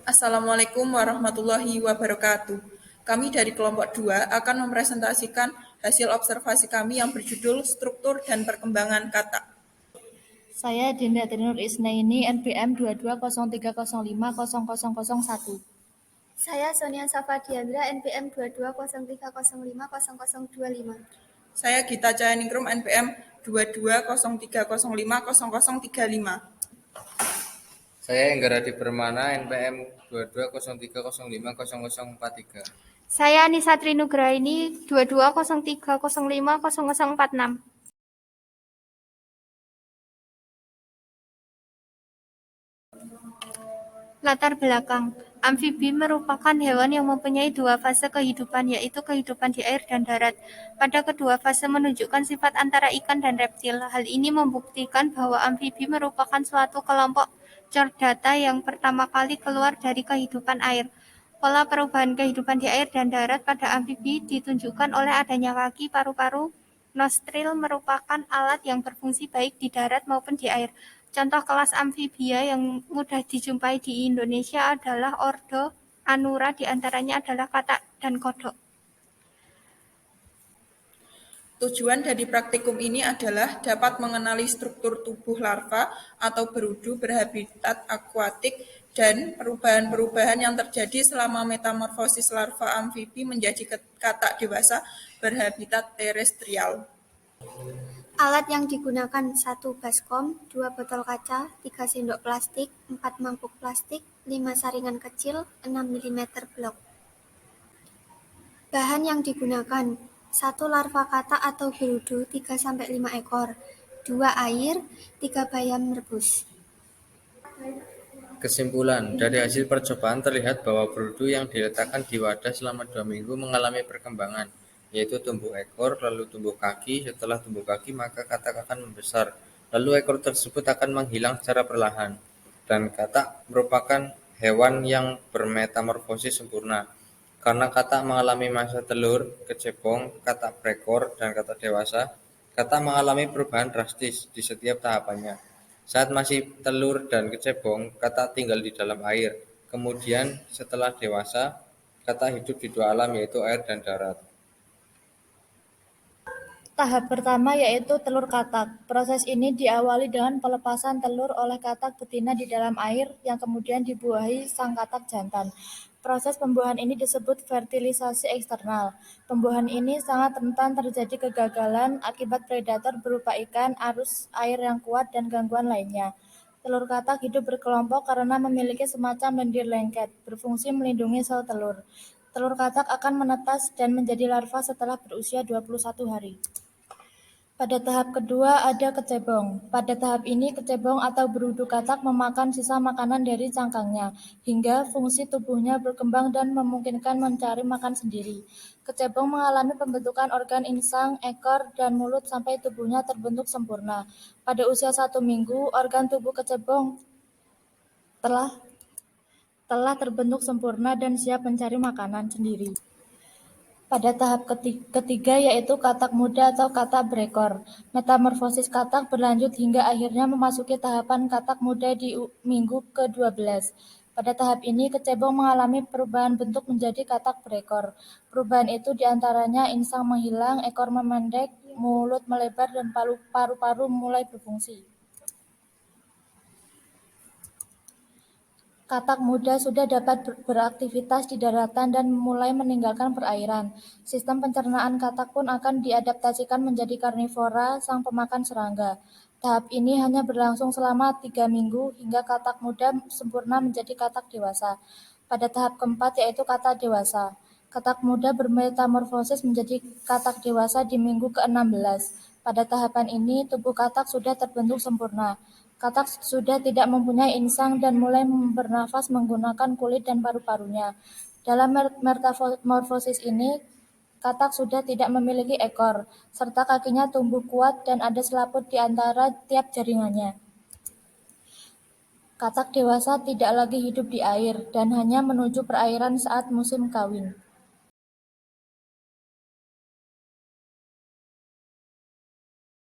Assalamualaikum warahmatullahi wabarakatuh. Kami dari kelompok 2 akan mempresentasikan hasil observasi kami yang berjudul Struktur dan Perkembangan Kata. Saya Dinda Trinur Isnaini, NPM 2203050001. Saya Sonia Safa Diandra, NPM 2203050025. Saya Gita Cayaningrum, NPM 2203050035. Saya Enggaradi Permana, NPM 2203050043. Saya Nisa Trinugraini, 2203050046. Latar belakang. Amfibi merupakan hewan yang mempunyai dua fase kehidupan, yaitu kehidupan di air dan darat. Pada kedua fase menunjukkan sifat antara ikan dan reptil. Hal ini membuktikan bahwa amfibi merupakan suatu kelompok chordata yang pertama kali keluar dari kehidupan air. Pola perubahan kehidupan di air dan darat pada amfibi ditunjukkan oleh adanya kaki, paru-paru. Nostril merupakan alat yang berfungsi baik di darat maupun di air. Contoh kelas amfibia yang mudah dijumpai di Indonesia adalah ordo Anura, diantaranya adalah katak dan kodok. Tujuan dari praktikum ini adalah dapat mengenali struktur tubuh larva atau berudu berhabitat akuatik dan perubahan-perubahan yang terjadi selama metamorfosis larva amfibi menjadi katak dewasa berhabitat terestrial. Alat yang digunakan 1 baskom, 2 botol kaca, 3 sendok plastik, 4 mangkuk plastik, 5 saringan kecil, 6 mm blok. Bahan yang digunakan 1 larva katak atau berudu 3-5 ekor, 2 air, 3 bayam rebus. Kesimpulan, dari hasil percobaan terlihat bahwa berudu yang diletakkan di wadah selama 2 minggu mengalami perkembangan, yaitu tumbuh ekor, lalu tumbuh kaki. Setelah tumbuh kaki, maka katak akan membesar, lalu ekor tersebut akan menghilang secara perlahan. Dan katak merupakan hewan yang bermetamorfosis sempurna. Karena katak mengalami masa telur, kecebong, katak berekor, dan katak dewasa, katak mengalami perubahan drastis di setiap tahapannya. Saat masih telur dan kecebong, katak tinggal di dalam air. Kemudian setelah dewasa, katak hidup di dua alam, yaitu air dan darat. Tahap pertama yaitu telur katak. Proses ini diawali dengan pelepasan telur oleh katak betina di dalam air yang kemudian dibuahi sang katak jantan. Proses pembuahan ini disebut fertilisasi eksternal. Pembuahan ini sangat rentan terjadi kegagalan akibat predator berupa ikan, arus air yang kuat, dan gangguan lainnya. Telur katak hidup berkelompok karena memiliki semacam lendir lengket, berfungsi melindungi sel telur. Telur katak akan menetas dan menjadi larva setelah berusia 21 hari. Pada tahap kedua ada kecebong. Pada tahap ini kecebong atau berudu katak memakan sisa makanan dari cangkangnya, hingga fungsi tubuhnya berkembang dan memungkinkan mencari makan sendiri. Kecebong mengalami pembentukan organ insang, ekor, dan mulut sampai tubuhnya terbentuk sempurna. Pada usia 1 minggu, organ tubuh kecebong telah terbentuk sempurna dan siap mencari makanan sendiri. Pada tahap ketiga yaitu katak muda atau katak berekor. Metamorfosis katak berlanjut hingga akhirnya memasuki tahapan katak muda di minggu ke-12. Pada tahap ini kecebong mengalami perubahan bentuk menjadi katak berekor. Perubahan itu diantaranya insang menghilang, ekor memendek, mulut melebar, dan paru-paru mulai berfungsi. Katak muda sudah dapat beraktivitas di daratan dan mulai meninggalkan perairan. Sistem pencernaan katak pun akan diadaptasikan menjadi karnivora, sang pemakan serangga. Tahap ini hanya berlangsung selama 3 minggu hingga katak muda sempurna menjadi katak dewasa. Pada tahap keempat yaitu katak dewasa. Katak muda bermetamorfosis menjadi katak dewasa di minggu ke-16. Pada tahapan ini, tubuh katak sudah terbentuk sempurna. Katak sudah tidak mempunyai insang dan mulai bernafas menggunakan kulit dan paru-parunya. Dalam metamorfosis ini, katak sudah tidak memiliki ekor, serta kakinya tumbuh kuat dan ada selaput di antara tiap jaringannya. Katak dewasa tidak lagi hidup di air dan hanya menuju perairan saat musim kawin.